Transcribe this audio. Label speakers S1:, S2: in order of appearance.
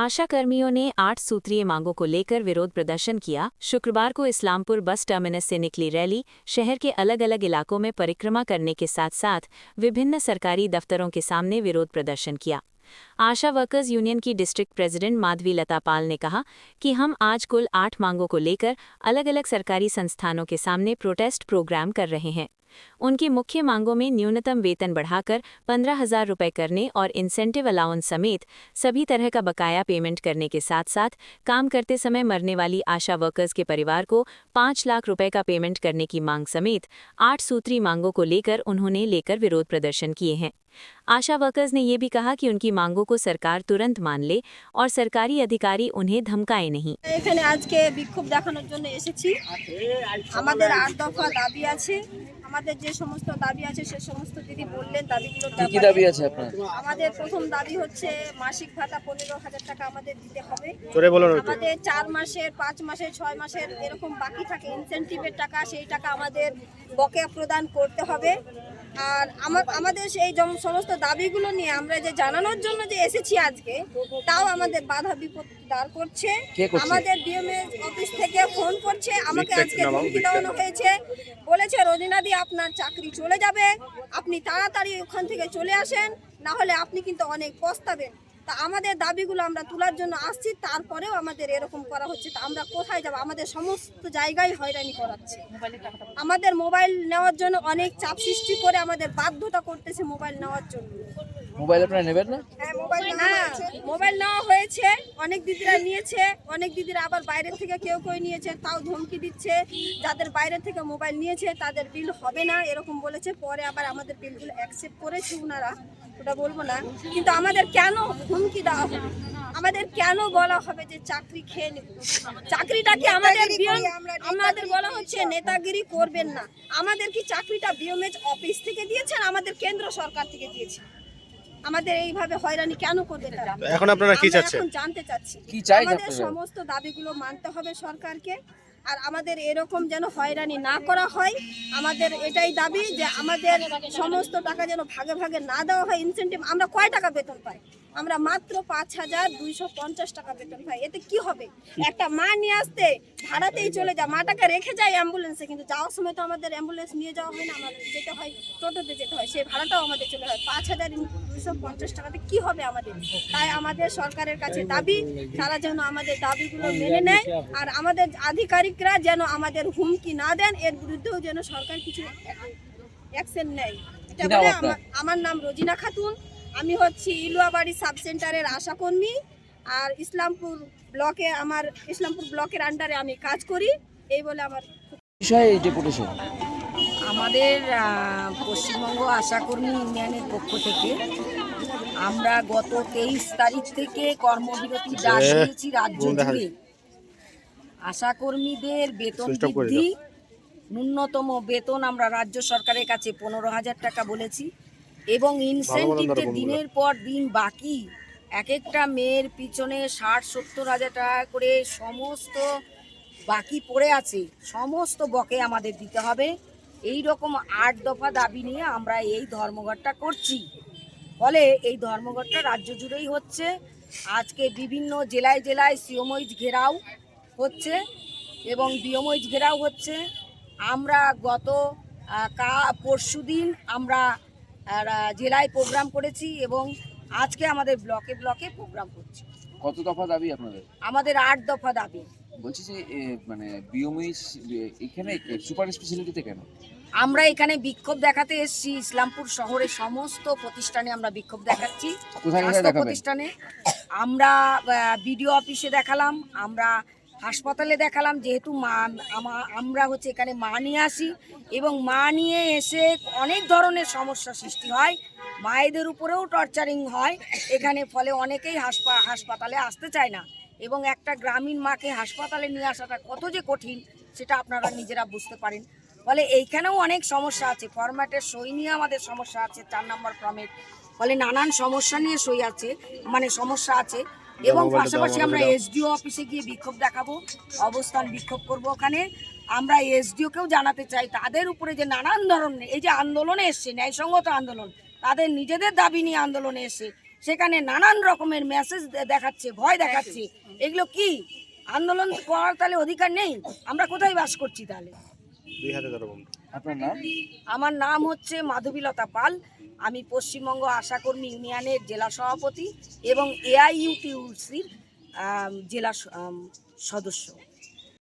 S1: आशा कर्मियों ने 8 सूत्रीय मांगों को लेकर विरोध प्रदर्शन किया। शुक्रवार को इस्लामपुर बस टर्मिनस से निकली रैली शहर के अलग अलग इलाकों में परिक्रमा करने के साथ साथ विभिन्न सरकारी दफ्तरों के सामने विरोध प्रदर्शन किया। आशा वर्कर्स यूनियन की डिस्ट्रिक्ट प्रेसिडेंट माधवी लता पाल ने कहा कि हम आज कुल 8 मांगों को लेकर अलग अलग सरकारी संस्थानों के सामने प्रोटेस्ट प्रोग्राम कर रहे हैं। उनकी मुख्य मांगों में न्यूनतम वेतन बढ़ाकर 15,000 रुपये करने और इंसेंटिव अलाउंस समेत सभी तरह का बकाया पेमेंट करने के साथ साथ काम करते समय मरने वाली आशा वर्कर्स के परिवार को 5 लाख रुपए का पेमेंट करने की मांग समेत 8 सूत्री मांगों को लेकर उन्होंने विरोध प्रदर्शन किए हैं। आशा वर्कर्स ने ये भी कहा कि उनकी मांगों को सरकार तुरंत मान ले और सरकारी अधिकारी उन्हें धमकाए नहीं।
S2: এখানে আজকে বিক্ষোভ দেখানোর জন্য এসেছি। আমাদের 8 দফা দাবি আছে। আমাদের যে সমস্ত দাবি আছে সে সমস্ত দিদি বললেন দাবিগুলো
S3: কি দাবি আছে আপনার?
S2: আমাদের প্রথম দাবি হচ্ছে মাসিক ভাতা 15,000 টাকা আমাদের দিতে হবে। আমাদের 4 মাসের 5 মাসের 6 মাসের এরকম বাকি থাকে ইনসেনটিভের টাকা, সেই টাকা আমাদের বকেয়া প্রদান করতে হবে। আর আমাদের সেই সমস্ত দাবিগুলো নিয়ে আমরা যে জানানোর জন্য যে এসেছি আজকে, তাও আমাদের বাধা বিপত্তি দাঁড় করছে। আমাদের ডিএমএস অফিস থেকে ফোন করছে, আমাকে আজকে ধমকি দেওয়ানো হয়েছে, বলেছে রোজিনাদি আপনার চাকরি চলে যাবে, আপনি তাড়াতাড়ি ওখান থেকে চলে আসেন, না হলে আপনি কিন্তু অনেক পস্তাবেন। তা আমাদের দাবিগুলো আমরা তোলার জন্য আসছি, তারপরেও আমাদের এরকম করা হচ্ছে। তা আমরা কোথায় যাব? আমাদের সমস্ত জায়গায় হয়রানি করাচ্ছে। আমাদের মোবাইল নেওয়ার জন্য অনেক চাপ সৃষ্টি করে আমাদের বাধ্যতা করতেছে মোবাইল নেওয়ার জন্য।
S3: মোবাইল আপনারা নেবেন না?
S2: হ্যাঁ, মোবাইল নেওয়া হয়েছে, অনেক দিদিরা নিয়েছে, অনেক দিদিরা আবার বাইরে থেকে কেউ নিয়েছে, তাও ধমকি দিচ্ছে। যাদের বাইরে থেকে মোবাইল নিয়েছে তাদের বিল হবে না এরকম বলেছে। পরে আবার আমাদের বিলগুলো অ্যাকসেপ্ট করেছে ওনারা, ওটা বলবো না। কিন্তু আমাদের কেন হুমকি দেওয়া হবে? আমাদের কেন বলা হবে যে চাকরি খেয়ে নেব? চাকরিটাকে আমাদের বলা হচ্ছে নেতাগিরি করবেন না। আমাদের কি চাকরিটা বিএমএস অফিস থেকে দিয়েছেন, আমাদের কেন্দ্র সরকার থেকে দিয়েছে? আমাদের এইভাবে হয়রানি কেন করবে তারা?
S4: এখন আপনারা কি চাচ্ছেন?
S2: এখন জানতে চাচ্ছি
S3: কি চাই
S2: আমাদের সমস্ত দাবিগুলো মানতে হবে সরকারকে, আর আমাদের এরকম যেন হয়রানি না করা হয়। আমাদের এটাই দাবি যে আমাদের সমস্ত টাকা যেন ভাগে ভাগে না দেওয়া হয়। ইনসেন্টিভ আমরা কয় টাকা বেতন পাই? আমরা মাত্র 5,250 টাকা বেতন পাই। এতে কি হবে? একটা মা নিয়ে আসতে ভাড়াতেই চলে যায়, মাটাকে রেখে যায় অ্যাম্বুলেন্সে, কিন্তু যাওয়ার সময় তো আমাদের অ্যাম্বুলেন্স নিয়ে যাওয়া হয় না, আমাদের যেতে হয় টোটোতে যেতে হয়, সেই ভাড়াটাও আমাদের চলে হয়। 5,250 টাকাতে কি হবে আমাদের? তাই আমাদের সরকারের কাছে দাবি, তারা যেন আমাদের দাবিগুলো মেনে নেয়, আর আমাদের আধিকারিকরা যেন আমাদের হুমকি না দেন, এর বিরুদ্ধেও যেন সরকার কিছু অ্যাকশন নেয়। এটা বলে আমার নাম রোজিনা খাতুন, আমি হচ্ছি ইলুয়াবাড়ি সাব সেন্টারের আশাকর্মী, আর ইসলামপুর ব্লকের আন্ডারে আমি কাজ করি। এই বলে আমার
S3: বিষয় এই ডেপুটেশন।
S5: আমাদের পশ্চিমবঙ্গ আশাকর্মী ইউনিয়নের পক্ষ থেকে আমরা গত 23 তারিখ থেকে কর্মবিরতি ডাক দিয়েছি রাজ্য জুড়ে। আশাকর্মীদের বেতন বৃদ্ধি, ন্যূনতম বেতন আমরা রাজ্য সরকারের কাছে 15,000 টাকা বলেছি, এবং ইনসেন্টিভে দিনের পর দিন বাকি এক একটা মেয়ের পিছনে 60-70 হাজার টাকা করে সমস্ত বাকি পড়ে আছে, সমস্ত বকে আমাদের দিতে হবে। এই রকম 8 দফা দাবি নিয়ে আমরা এই ধর্মঘটটা করছি। ফলে এই ধর্মঘটটা রাজ্য জুড়েই হচ্ছে। আজকে বিভিন্ন জেলায় জেলায় সিওমইজ ঘেরাও হচ্ছে এবং বিওমইজ ঘেরাও হচ্ছে। আমরা গত পরশুদিন আমরা জেলায় প্রোগ্রাম করেছি এবং আজকে আমাদের ব্লকে ব্লকে প্রোগ্রাম করছি।
S3: কত দফা দাবি আপনাদের?
S5: আমাদের 8 দফা দাবি।
S3: বলছি যে মানে বিএমএস এখানে সুপার স্পেশালিটিতে কেন?
S5: আমরা এখানে বিক্ষোভ দেখাতে এসেছি। ইসলামপুর শহরের সমস্ত প্রতিষ্ঠানে আমরা বিক্ষোভ দেখাচ্ছি। প্রতিষ্ঠানে আমরা বিডিও অফিসে দেখালাম, আমরা হাসপাতালে দেখালাম, যেহেতু আমরা হচ্ছে এখানে মা নিয়ে আসি এবং মা নিয়ে এসে অনেক ধরনের সমস্যা সৃষ্টি হয়, মায়েদের উপরেও টর্চারিং হয় এখানে। ফলে অনেকেই হাসপাতালে আসতে চায় না, এবং একটা গ্রামীণ মাকে হাসপাতালে নিয়ে আসাটা কত যে কঠিন সেটা আপনারা নিজেরা বুঝতে পারেন। ফলে এইখানেও অনেক সমস্যা আছে, ফরম্যাটের সই নিয়ে আমাদের সমস্যা আছে, 4 নম্বর ফরম্যাট। ফলে নানান সমস্যা নিয়ে সই আছে, মানে সমস্যা আছে। এবং পাশাপাশি আমরা এসডিও অফিসে গিয়ে বিক্ষোভ দেখাবো, অবস্থান বিক্ষোভ করব ওখানে। আমরা এসডিওকেও জানাতে চাই তাদের উপরে যে নানান ধরনের এই যে আন্দোলনে এসছে, ন্যায়সঙ্গত আন্দোলন, তাদের নিজেদের দাবি নিয়ে আন্দোলনে এসে সেখানে নানান রকমের মেসেজ দেখাচ্ছে, ভয় দেখাচ্ছে। এগুলো কি আন্দোলন করার তাহলে অধিকার নেই? আমরা কোথায় বাস করছি তাহলে?
S3: আপনার নাম?
S5: আমার নাম হচ্ছে মাধবীলতা পাল। আমি পশ্চিমবঙ্গ আশাকর্মী ইউনিয়নের জেলা সভাপতি এবং এআইইউটিউসির জেলা সদস্য।